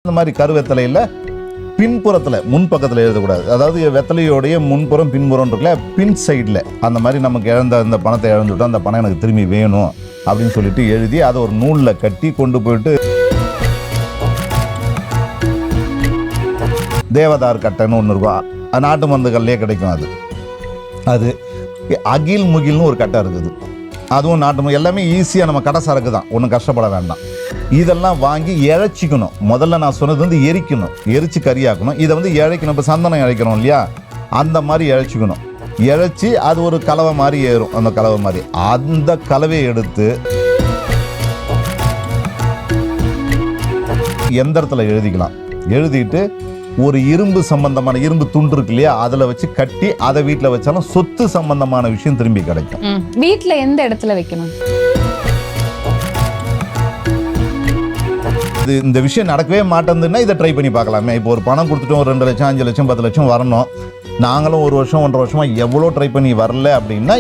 இந்த மாதிரி கருவெத்தலையில் பின்புறத்தில் முன்பக்கத்தில் எழுதக்கூடாது. அதாவது வெத்தலையோடைய முன்புறம் பின்புறம் இருக்குல்ல, பின் சைடில் அந்த மாதிரி நமக்கு இழந்த அந்த பணத்தை இழந்துவிட்டோம், அந்த பணம் எனக்கு திரும்பி வேணும் அப்படின்னு சொல்லிட்டு எழுதி அதை ஒரு நூலில் கட்டி கொண்டு போயிட்டு தேவதார் கட்டைன்னு ஒன்று இருக்கும், நாட்டு மருந்துகள்லேயே கிடைக்கும். அது அகில் முகில்னு ஒரு கட்டை இருக்குது, அதுவும் நாட்டு எல்லாமே ஈஸியாக நம்ம கடை சரக்கு தான், ஒன்றும் கஷ்டப்பட வேண்டாம். இதெல்லாம் வாங்கி இழைச்சிக்கணும். முதல்ல நான் சொன்னது வந்து எரிக்கணும், எரிச்சு கறியாக்கணும். இதை வந்து இழைக்கணும். இப்போ சந்தனம் இழைக்கணும் இல்லையா, அந்த மாதிரி இழைச்சிக்கணும். இழைச்சி அது ஒரு கலவை மாதிரி ஏறும். அந்த கலவை மாதிரி அந்த கலவையை எடுத்து எந்திரத்தில் எழுதிக்கலாம். எழுதிட்டு ஒரு இரும்பு சம்பந்தமான இரும்பு துண்டு இருக்கு இல்லையா, அதில் வச்சு கட்டி அதை வீட்டில் வச்சாலும் சொத்து சம்பந்தமான விஷயம் திரும்பி கிடைக்கும். வீட்டில் எந்த இடத்துல வைக்கணும்? இந்த விஷயம் நடக்கவே மாட்டேங்குதுன்னா இதை ட்ரை பண்ணி பார்க்கலாமே. இப்போ ஒரு பணம் கொடுத்துட்டோம், ஒரு 2 லட்சம் 5 லட்சம் 10 லட்சம் வரணும், நாங்களும் 1 வருஷம் 1.5 வருஷமா எவ்வளோ ட்ரை பண்ணி வரல அப்படின்னா,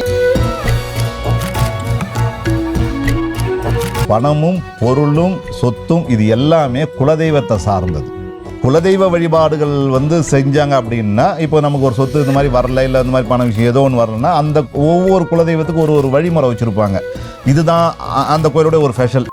பணமும் பொருளும் சொத்தும் இது எல்லாமே குலதெய்வத்தை சார்ந்தது. குலதெய்வ வழிபாடுகள் வந்து செஞ்சாங்க அப்படின்னா, இப்போ நமக்கு ஒரு சொத்து இந்த மாதிரி வரல, இல்லை இந்த மாதிரி பண விஷயம் ஏதோ ஒன்று வரலன்னா அந்த ஒவ்வொரு குலதெய்வத்துக்கு ஒரு வழிமுறை வச்சுருப்பாங்க. இதுதான் அந்த கோயிலோட ஒரு ஸ்பெஷல்.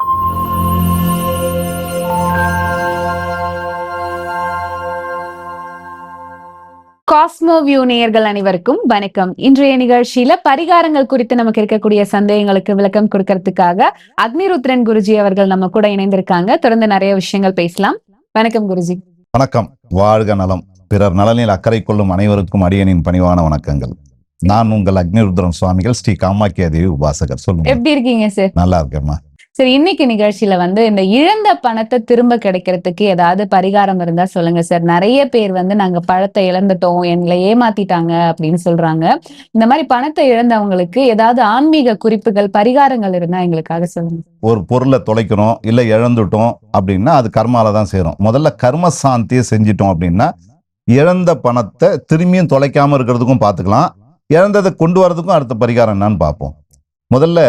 காஸ்மோ வியூ நேயர்கள் அனைவருக்கும் வணக்கம். இன்றைய நிகழ்ச்சியில பரிகாரங்கள் குறித்து நமக்கு இருக்கக்கூடிய சந்தேகங்களுக்கு விளக்கம் கொடுக்கறதுக்காக அக்னிருத்ரன் குருஜி அவர்கள் நம்ம கூட இணைந்திருக்காங்க. தொடர்ந்து நிறைய விஷயங்கள் பேசலாம். வணக்கம் குருஜி. வணக்கம். வாழ்க நலம். பிறர் நலனில் அக்கறை கொள்ளும் அனைவருக்கும் அடியனின் பணிவான வணக்கங்கள். நான் உங்கள் அக்னிருத்ரன் சுவாமிகள், ஸ்ரீ காமாக்கியா தேவி உபாசகர். சொல்லுங்க, எப்படி இருக்கீங்க சார்? நல்லா இருக்கேம்மா. சரி, இன்னைக்கு நிகழ்ச்சியில வந்து இந்த இழந்த பணத்தை திரும்ப கிடைக்கிறதுக்கு ஏதாவது பரிகாரம் இருந்தா சொல்லுங்க சார். நிறைய பேர் வந்து நாங்க பணத்தை இழந்துட்டோம், எங்களை ஏமாத்திட்டாங்க அப்படின்னு சொல்றாங்க. இந்த மாதிரி பணத்தை இழந்தவங்களுக்கு ஏதாவது ஆன்மீக குறிப்புகள், பரிகாரங்கள் இருந்தா எங்களுக்காக சொல்லுங்க. ஒரு பொருளை தொலைக்கிறோம், இல்லை இழந்துட்டோம் அப்படின்னா அது கர்மால தான் சேரும். முதல்ல கர்ம சாந்தியை செஞ்சிட்டோம் அப்படின்னா இழந்த பணத்தை திரும்பியும் தொலைக்காம இருக்கிறதுக்கும் பார்த்துக்கலாம், இழந்ததை கொண்டு வரதுக்கும் அடுத்த பரிகாரம் என்னன்னு பார்ப்போம். முதல்ல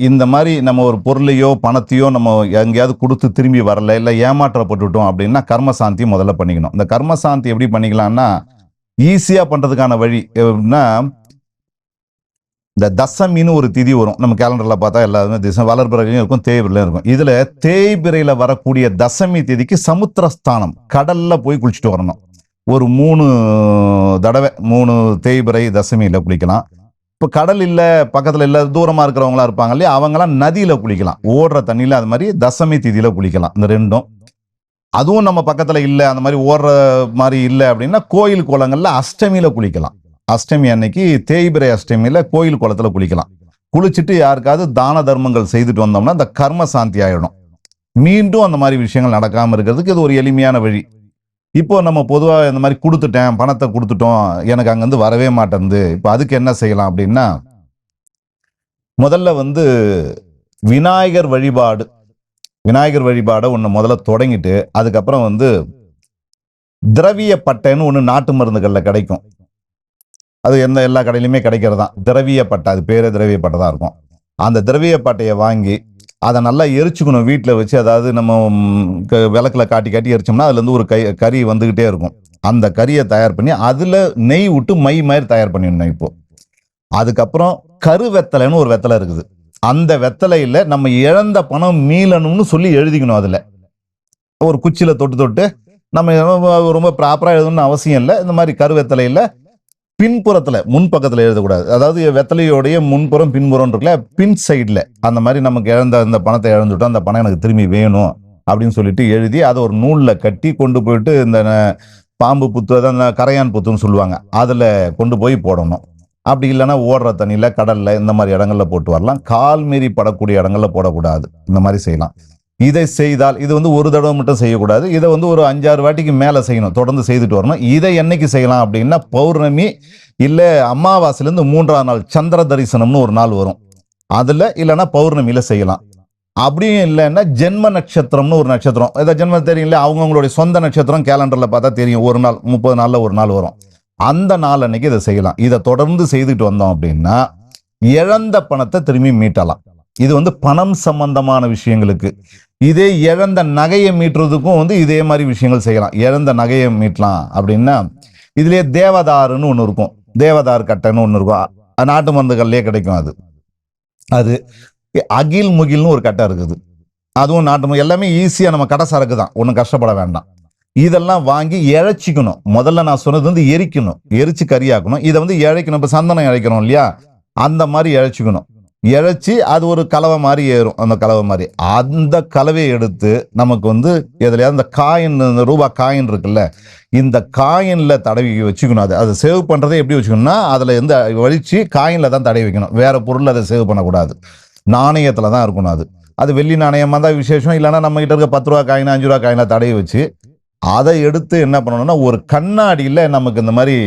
இந்த மாதிரி நம்ம ஒரு பொருளையோ பணத்தையோ நம்ம எங்கேயாவது கொடுத்து திரும்பி வரல, இல்லை ஏமாற்றப்பட்டுட்டோம் அப்படின்னா கர்மசாந்தி முதல்ல பண்ணிக்கணும். இந்த கர்மசாந்தி எப்படி பண்ணிக்கலாம்னா, ஈஸியாக பண்ணுறதுக்கான வழி எப்படின்னா, இந்த தசமின்னு ஒரு திதி வரும் நம்ம கேலண்டரில் பார்த்தா, எல்லாருமே திசை வளர்பிறையிலையும் இருக்கும், தேய்பிரையிலும் இருக்கும். இதில் தேய்பிரையில் வரக்கூடிய தசமி திதிக்கு சமுத்திரஸ்தானம் கடலில் போய் குளிச்சுட்டு வரணும். ஒரு 3 தடவை 3 தேய்பிரை தசமியில் குளிக்கலாம். இப்போ கடல் இல்லை, பக்கத்தில் இல்லை, தூரமாக இருக்கிறவங்களா இருப்பாங்க இல்லையா, அவங்களாம் நதியில் குளிக்கலாம், ஓடுற தண்ணியில். அது மாதிரி தசமி திதியில் குளிக்கலாம். இந்த ரெண்டும். அதுவும் நம்ம பக்கத்தில் இல்லை, அந்த மாதிரி ஓடுற மாதிரி இல்லை அப்படின்னா கோயில் குளங்களில் அஷ்டமியில் குளிக்கலாம். அஷ்டமி அன்னைக்கு தேய்பிரை அஷ்டமியில் கோயில் குளத்தில் குளிக்கலாம். குளிச்சுட்டு யாருக்காவது தான தர்மங்கள் செய்துட்டு வந்தோம்னா இந்த கர்ம சாந்தி ஆகிடும். மீண்டும் அந்த மாதிரி விஷயங்கள் நடக்காமல் இருக்கிறதுக்கு இது ஒரு எளிமையான வழி. இப்போ நம்ம பொதுவாக இந்த மாதிரி கொடுத்துட்டேன், பணத்தை கொடுத்துட்டோம், எனக்கு அங்கேருந்து வரவே மாட்டேங்குது, இப்போ அதுக்கு என்ன செய்யலாம் அப்படின்னா, முதல்ல வந்து விநாயகர் வழிபாடை ஒன்று முதல்ல தொடங்கிட்டு, அதுக்கப்புறம் வந்து திரவிய பட்டைன்னு ஒன்று நாட்டு மருந்துகளில் கிடைக்கும். அது எல்லா கடையிலுமே கிடைக்கிறதான் திரவிய பட்டை. அது பேரே திரவிய பட்டை தான் இருக்கும். அந்த திரவிய பட்டையை வாங்கி அதை நல்லா எரிச்சுக்கணும் வீட்டில் வச்சு. அதாவது நம்ம விளக்கில் காட்டி எரிச்சோம்னா அதுலேருந்து ஒரு கறி வந்துக்கிட்டே இருக்கும். அந்த கறியை தயார் பண்ணி அதில் நெய் விட்டு மை மாதிரி தயார் பண்ணிடணும். இப்போ அதுக்கப்புறம் கருவெத்தலைன்னு ஒரு வெத்தலை இருக்குது. அந்த வெத்தலையில் நம்ம இழந்த பணம் மீளணும்னு சொல்லி எழுதிக்கணும். அதில் ஒரு குச்சியில் தொட்டு நம்ம ரொம்ப ப்ராப்பராக எழுதணும்னு அவசியம் இல்லை. இந்த மாதிரி கருவெத்தலையில் பின்புறத்தில் முன்பக்கத்தில் எழுதக்கூடாது. அதாவது வெத்தலையோடைய முன்புறம் பின்புறம் இருக்குல்ல, பின் சைடில் அந்த மாதிரி நமக்கு இழந்த அந்த பணத்தை இழந்துவிட்டோம், அந்த பணம் எனக்கு திரும்பி வேணும் அப்படின்னு சொல்லிட்டு எழுதி அதை ஒரு நூலில் கட்டி கொண்டு போயிட்டு இந்த பாம்பு புத்து, அந்த கரையான் புத்துன்னு சொல்லுவாங்க, அதில் கொண்டு போய் போடணும். அப்படி இல்லைன்னா ஓடுற தண்ணியில், கடலில், இந்த மாதிரி இடங்களில் போட்டு வரலாம். கால் மீறி படக்கூடிய இடங்களில் போடக்கூடாது. இந்த மாதிரி செய்யலாம். இதை செய்தால் இது வந்து ஒரு தடவை மட்டும் செய்யக்கூடாது, இதை வந்து ஒரு 5-6 வாட்டிக்கு மேலே செய்யணும், தொடர்ந்து செய்துட்டு வரணும். இதை என்னைக்கு செய்யலாம் அப்படின்னா, பௌர்ணமி இல்லை அமாவாசையிலேருந்து 3ஆம் நாள் சந்திர தரிசனம்னு ஒரு நாள் வரும், அதில் இல்லைன்னா பௌர்ணமியில் செய்யலாம். அப்படியும் இல்லைன்னா ஜென்ம நட்சத்திரம்னு ஒரு நட்சத்திரம், இதை ஜென்மம் தெரியல, அவங்கவுங்களுடைய சொந்த நட்சத்திரம் கேலண்டரில் பார்த்தா தெரியும், ஒரு நாள் 30 நாளில் ஒரு நாள் வரும். அந்த நாள் அன்னைக்கு இதை செய்யலாம். இதை தொடர்ந்து செய்துட்டு வந்தோம் அப்படின்னா இழந்த பணத்தை திரும்பி மீட்டலாம். இது வந்து பணம் சம்பந்தமான விஷயங்களுக்கு. இதே இழந்த நகையை மீட்டுறதுக்கும் வந்து இதே மாதிரி விஷயங்கள் செய்யலாம். இழந்த நகையை மீட்டலாம் அப்படின்னா இதுலயே தேவதாருன்னு ஒன்று இருக்கும், தேவதார் கட்டைன்னு ஒன்று இருக்கும். நாட்டு மருந்துகள்லயே கிடைக்கும். அது அகில் முகில்னு ஒரு கட்டை இருக்குது. அதுவும் நாட்டு எல்லாமே ஈஸியாக நம்ம கடை சரக்கு தான், ஒன்றும் கஷ்டப்பட வேண்டாம். இதெல்லாம் வாங்கி இழைச்சிக்கணும். முதல்ல நான் சொன்னது வந்து எரிக்கணும், எரிச்சு கறியாக்கணும். இதை வந்து இழைக்கணும். இப்போ சந்தனம் இழைக்கிறோம் இல்லையா, அந்த மாதிரி இழைச்சிக்கணும். இழைச்சி அது ஒரு கலவை மாதிரி ஏறும். அந்த கலவை மாதிரி அந்த கலவையை எடுத்து நமக்கு வந்து எதுலையாவது இந்த காயின், இந்த ரூபா காயின் இருக்குல்ல, இந்த காயின்ல தடவி வச்சுக்கணும். அதை சேவ் பண்ணுறதே எப்படி வச்சுக்கணும்னா அதில் எந்த வலிச்சு காயினில் தான் தடவி வைக்கணும். வேற பொருள் அதை சேவ் பண்ணக்கூடாது. நாணயத்தில் தான் இருக்கணும். அது வெள்ளி நாணயமாக தான் விசேஷம். இல்லைன்னா நம்ம கிட்ட இருக்க 10 ரூபா காயின் 5 ரூபா காயினில் தடவி வச்சு அதை எடுத்து என்ன பண்ணணும்னா ஒரு கண்ணாடியில் நமக்கு இந்த மாதிரி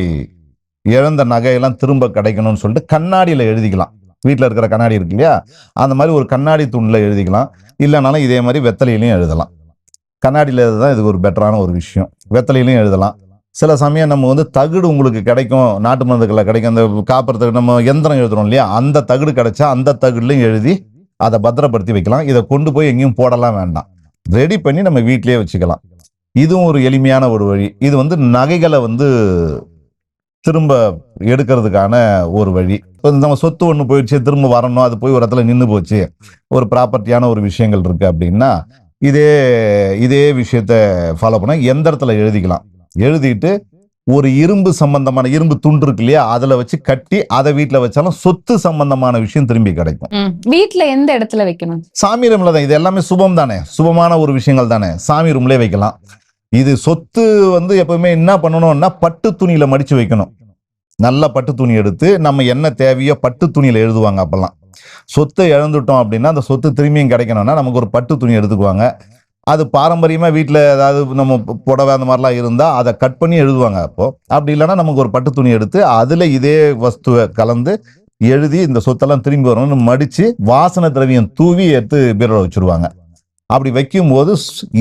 இழந்த நகையெல்லாம் திரும்ப கிடைக்கணும்னு சொல்லிட்டு கண்ணாடியில் எழுதிக்கலாம். வீட்டில் இருக்கிற கண்ணாடி இருக்கு இல்லையா, அந்த மாதிரி ஒரு கண்ணாடி துண்டில் எழுதிக்கலாம். இல்லைனாலும் இதே மாதிரி வெத்தலையிலையும் எழுதலாம். கண்ணாடியில் தான் இதுக்கு ஒரு பெட்டரான ஒரு விஷயம். வெத்தலையிலையும் எழுதலாம். சில சமயம் நம்ம வந்து தகுடு உங்களுக்கு கிடைக்கும், நாட்டு மருந்துகளில் கிடைக்கும். அந்த காப்பறதுக்கு நம்ம எந்திரம் எழுதுறோம் இல்லையா, அந்த தகுடு கிடைச்சா அந்த தகுடுலையும் எழுதி அதை பத்திரப்படுத்தி வைக்கலாம். இதை கொண்டு போய் எங்கேயும் போடலாம் வேண்டாம், ரெடி பண்ணி நம்ம வீட்டிலேயே வச்சுக்கலாம். இதுவும் ஒரு எளிமையான ஒரு வழி. இது வந்து நகைகளை வந்து திரும்ப எடுக்கிறதுக்கான ஒரு வழி. நம்ம சொத்து ஒன்று போயிடுச்சு, திரும்ப வரணும், அது போய் ஒரு இடத்துல நின்று போச்சு, ஒரு ப்ராப்பர்ட்டியான ஒரு விஷயங்கள் இருக்கு அப்படின்னா இதே விஷயத்த ஃபாலோ பண்ண எந்திரத்தில் எழுதிக்கலாம். எழுதிட்டு ஒரு இரும்பு சம்பந்தமான இரும்பு துண்டு இருக்கு இல்லையா, அதில் வச்சு கட்டி அதை வீட்டில் வச்சாலும் சொத்து சம்பந்தமான விஷயம் திரும்பி கிடைக்கும். வீட்டில் எந்த இடத்துல வைக்கணும்? சாமி ரூம்ல தான். இது எல்லாமே சுபம் தானே, சுபமான ஒரு விஷயங்கள் தானே, சாமி ரூம்லேயே வைக்கலாம். இது சொத்து வந்து எப்பவுமே என்ன பண்ணணும்னா பட்டு துணியில மடிச்சு வைக்கணும். நல்ல பட்டு துணி எடுத்து நம்ம என்ன தேவையோ பட்டு துணியில எழுதுவாங்க. அப்பெல்லாம் சொத்தை இழந்துட்டோம் அப்படின்னா அந்த சொத்து திரும்பியும் கிடைக்கணும்னா நமக்கு ஒரு பட்டு துணி எடுத்துக்குவாங்க. அது பாரம்பரியமா வீட்டில் ஏதாவது நம்ம புடவை அந்த மாதிரிலாம் இருந்தால் அதை கட் பண்ணி எழுதுவாங்க. அப்படி இல்லைன்னா நமக்கு ஒரு பட்டு துணி எடுத்து அதில் இதே வஸ்துவை கலந்து எழுதி இந்த சொத்தெல்லாம் திரும்பி வரணும்னு மடித்து வாசனை திரவியம் தூவி எடுத்து பீரோல வச்சுருவாங்க. அப்படி வைக்கும் போது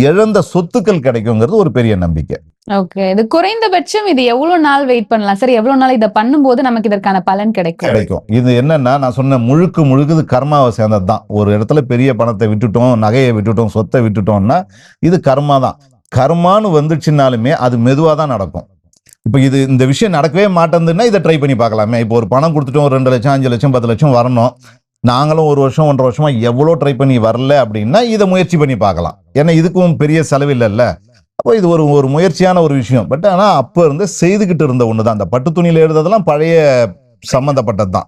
இழந்த சொத்துக்கள் கிடைக்குங்கிறது ஒரு பெரிய நம்பிக்கை. ஓகே, இது குறைந்தபட்சம் இது எவ்வளவு நாள் வெயிட் பண்ணலாம் சார்? எவ்வளவு நாள் இதை பண்ணும்போது நமக்கு இதற்கான பலன் கிடைக்கும்? இது என்னன்னா, நான் சொன்ன முழுக்க இது கர்மாவை சேர்ந்தது தான். ஒரு இடத்துல பெரிய பணத்தை விட்டுட்டோம், நகையை விட்டுட்டோம், சொத்தை விட்டுட்டோம்னா இது கர்மா தான். கர்மான்னு வந்துச்சுனாலுமே அது மெதுவாக தான் நடக்கும். இப்போ இந்த விஷயம் நடக்கவே மாட்டேங்குதுன்னா இதை ட்ரை பண்ணி பார்க்கலாமே. இப்போ ஒரு பணம் கொடுத்துட்டோம், ஒரு 2 லட்சம் 5 லட்சம் 10 லட்சம் வரணும், நாங்களும் 1 வருஷம் 1.5 வருஷமா எவ்வளோ ட்ரை பண்ணி வரல அப்படின்னா இதை முயற்சி பண்ணி பார்க்கலாம். ஏன்னா இதுக்கும் பெரிய செலவு இல்லைல்ல. அப்போ இது ஒரு முயற்சியான ஒரு விஷயம். பட் ஆனால் அப்போ இருந்து செய்துக்கிட்டு இருந்த ஒன்று தான். அந்த பட்டு துணியில் எழுதுறதெல்லாம் பழைய சம்மந்தப்பட்டது தான்.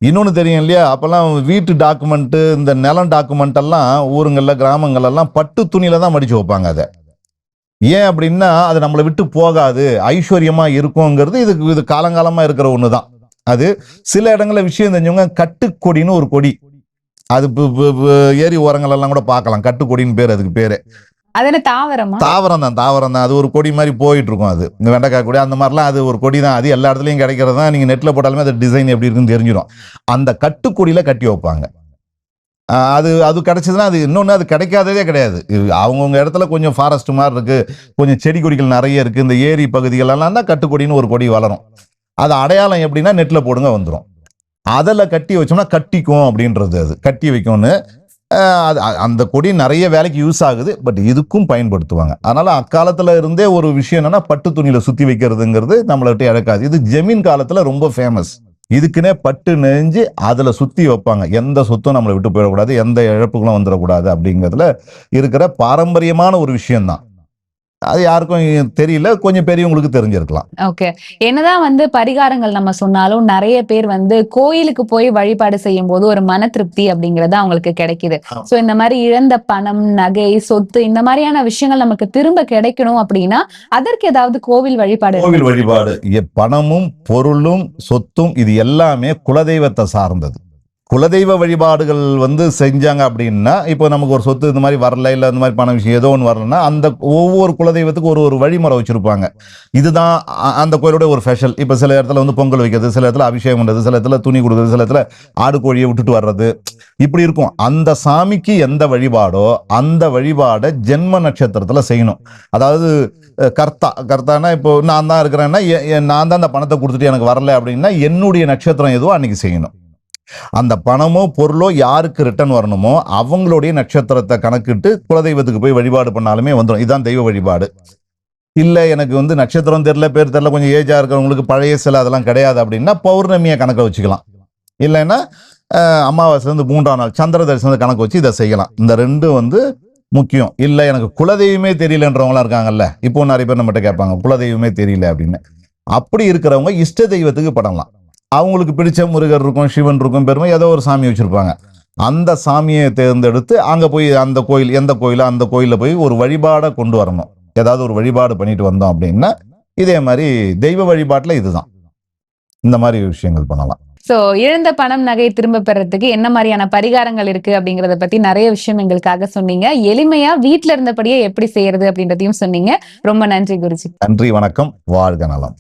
இன்னொன்று தெரியும் இல்லையா, அப்போல்லாம் வீட்டு டாக்குமெண்ட்டு, இந்த நிலம் டாக்குமெண்ட் எல்லாம் ஊருங்களில் கிராமங்கள்லாம் பட்டு துணியில தான் மடிச்சு வைப்பாங்க. அதை ஏன் அப்படின்னா அது நம்மளை விட்டு போகாது, ஐஸ்வர்யமா இருக்குங்கிறது இது காலங்காலமாக இருக்கிற ஒன்று தான். அது சில இடங்களில் விஷயம் தெரிஞ்சவங்க கட்டுக்கொடின்னு ஒரு கொடி, அது ஏரி ஓரங்கள் எல்லாம் கூட பார்க்கலாம். கட்டுக்கொடின்னு பேர், அதுக்கு பேரு தாவரம் தான். அது ஒரு கொடி மாதிரி போயிட்டு இருக்கும். அது இந்த வெண்டைக்காய் கொடி அந்த மாதிரிலாம் அது ஒரு கொடி தான். அது எல்லா இடத்துலையும் கிடைக்கிறது தான். நீங்க நெட்ல போட்டாலுமே அது டிசைன் எப்படி இருக்குன்னு தெரிஞ்சிடும். அந்த கட்டுக்கொடியில கட்டி வைப்பாங்க. அது கிடைச்சதுன்னா அது இன்னொன்று அது கிடைக்காததே கிடையாது. அவங்கவுங்க இடத்துல கொஞ்சம் ஃபாரஸ்ட் மாதிரி இருக்கு, கொஞ்சம் செடி கொடிகள் நிறைய இருக்கு, இந்த ஏரி பகுதிகளெல்லாம் தான் கட்டுக்கொடின்னு ஒரு கொடி வளரும். அது அடையாளம் எப்படின்னா நெட்டில் போடுங்க வந்துடும். அதில் கட்டி வச்சோம்னா கட்டிக்கும் அப்படின்றது. அது கட்டி வைக்கும்னு அந்த கொடி நிறைய வேலைக்கு யூஸ் ஆகுது. பட் இதுக்கும் பயன்படுத்துவாங்க. அதனால அக்காலத்தில் இருந்தே ஒரு விஷயம் என்னன்னா பட்டு துணியில் சுற்றி வைக்கிறதுங்கிறது நம்மளை விட்டு இழக்காது. இது ஜமீன் காலத்தில் ரொம்ப ஃபேமஸ். இதுக்குன்னே பட்டு நெஞ்சு அதில் சுற்றி வைப்பாங்க. எந்த சொத்தும் நம்மளை விட்டு போயிடக்கூடாது, எந்த இழப்புகளும் வந்துடக்கூடாது அப்படிங்கிறதுல இருக்கிற பாரம்பரியமான ஒரு விஷயம்தான். அது யாருக்கும் தெரியல, கொஞ்சம் பெரியவங்களுக்கு தெரிஞ்சிருக்கலாம். ஓகே, என்னதான் பரிகாரங்கள் நம்ம சொன்னாலும் நிறைய பேர் கோயிலுக்கு போய் வழிபாடு செய்யும் போது ஒரு மன திருப்தி அப்படிங்கறது அவங்களுக்கு கிடைக்குது. சோ இந்த மாதிரி இழந்த பணம், நகை, சொத்து இந்த மாதிரியான விஷயங்கள் நமக்கு திரும்ப கிடைக்கணும் அப்படின்னா அதற்கு ஏதாவது கோவில் வழிபாடு பணமும் பொருளும் சொத்தும் இது எல்லாமே குலதெய்வத்தை சார்ந்தது. குலதெய்வ வழிபாடுகள் செஞ்சாங்க அப்படின்னா, இப்போ நமக்கு ஒரு சொத்து இந்த மாதிரி வரல, இல்லை இந்த மாதிரி பண விஷயம் ஏதோ ஒன்று வரலன்னா அந்த ஒவ்வொரு குலதெய்வத்துக்கு ஒரு வழிமுறை வச்சிருப்பாங்க. இதுதான் அந்த கோயிலோட ஒரு ஸ்பெஷல். இப்போ சில இடத்துல பொங்கல் வைக்கிறது, சில இடத்துல அபிஷேகம் பண்ணுறது, சில இடத்துல துணி கொடுக்குறது, சில இடத்துல ஆடு கோழியை விட்டுட்டு வர்றது, இப்படி இருக்கும். அந்த சாமிக்கு எந்த வழிபாடோ அந்த வழிபாடை ஜென்ம நட்சத்திரத்தில் செய்யணும். அதாவது கர்த்தானா இப்போ நான் தான் இருக்கிறேன்னா நான் தான் அந்த பணத்தை கொடுத்துட்டு எனக்கு வரல அப்படின்னா என்னுடைய நட்சத்திரம் எதுவோ அன்னைக்கு செய்யணும். அந்த பணமோ பொருளோ யாருக்கு ரிட்டர்ன் வரணுமோ அவங்களுடைய நட்சத்திரத்தை கணக்கிட்டு குலதெய்வத்துக்கு போய் வழிபாடு பண்ணாலுமே வந்துடும். இதுதான் தெய்வ வழிபாடு. இல்லை எனக்கு வந்து நட்சத்திரம் தெரியல, பேர் தெரியல, கொஞ்சம் ஏஜா இருக்கிறவங்களுக்கு பழைய சிலை அதெல்லாம் கிடையாது அப்படின்னா பௌர்ணமியை கணக்கை வச்சுக்கலாம். இல்லைன்னா அமாவாசை வந்து 3ஆம் நாள் சந்திர தரிசனத்தை கணக்கு வச்சு இதை செய்யலாம். இந்த ரெண்டும் வந்து முக்கியம். இல்லை எனக்கு குலதெய்வமே தெரியலன்றவங்களாம் இருக்காங்கல்ல, இப்போ நிறைய பேர் நம்மகிட்ட கேட்பாங்க குலதெய்வமே தெரியல அப்படின்னு. அப்படி இருக்கிறவங்க இஷ்ட தெய்வத்துக்கு படலாம். அவங்களுக்கு பிடிச்ச முருகர் இருக்கும், சிவன் இருக்கும், பெருமை ஏதோ ஒரு சாமி வச்சிருப்பாங்க. அந்த சாமியை தேர்ந்தெடுத்து அங்கே போய் அந்த கோயில் எந்த கோயிலோ அந்த கோயிலில் போய் ஒரு வழிபாடை கொண்டு வரணும். ஏதாவது ஒரு வழிபாடு பண்ணிட்டு வந்தோம் அப்படின்னா இதே மாதிரி தெய்வ வழிபாட்டில் இதுதான், இந்த மாதிரி விஷயங்கள் பண்ணலாம். சோ இழந்த பணம் நகை திரும்ப பெறறதுக்கு என்ன மாதிரியான பரிகாரங்கள் இருக்கு அப்படிங்கறத பத்தி நிறைய விஷயம் எங்களுக்காக சொன்னீங்க. எளிமையா வீட்ல இருந்தபடியே எப்படி செய்யறது அப்படின்றதையும் சொன்னீங்க. ரொம்ப நன்றி குருஜி. நன்றி, வணக்கம், வாழ்க நலம்.